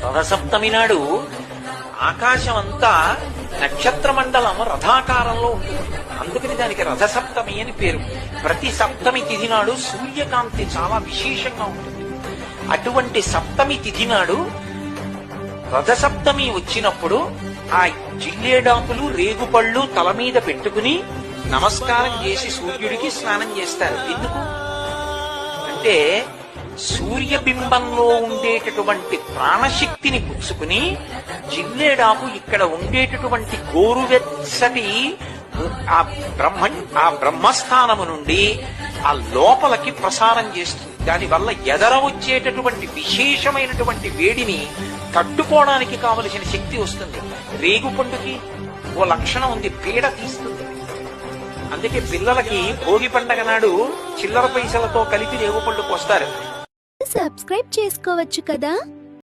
రథసప్తమి నాడు ఆకాశం అంతా నక్షత్ర మండలం రథాకారంలో ఉంటుంది. అందుకని దానికి రథసప్తమి అని పేరు. ప్రతి సప్తమి తిథి నాడు సూర్యకాంతి చాలా విశేషంగా ఉంటుంది. అటువంటి సప్తమి తిథి నాడు రథసప్తమి వచ్చినప్పుడు ఆ జిల్లేడాకులు రేగుపళ్ళు తల మీద పెట్టుకుని నమస్కారం చేసి సూర్యుడికి స్నానం చేస్తారు. ఎందుకు అంటే సూర్యబింబంలో ఉండేటటువంటి ప్రాణశక్తిని పుచ్చుకుని జిల్లేడాకు ఇక్కడ ఉండేటటువంటి గోరువెచ్చటి ఆ బ్రహ్మస్థానము నుండి ఆ లోపలికి ప్రసారం చేస్తుంది. దానివల్ల ఎదర వచ్చేటటువంటి విశేషమైనటువంటి వేడిని తట్టుకోవడానికి కావలసిన శక్తి వస్తుంది. రేగుపండుకి ఓ లక్షణం ఉంది, పీడ తీస్తుంది. అందుకే పిల్లలకి భోగి పండగ నాడు చిల్లర పైసలతో కలిపి రేగుపండు పోస్తారు. సబ్స్క్రైబ్ చేసుకోవచ్చు కదా.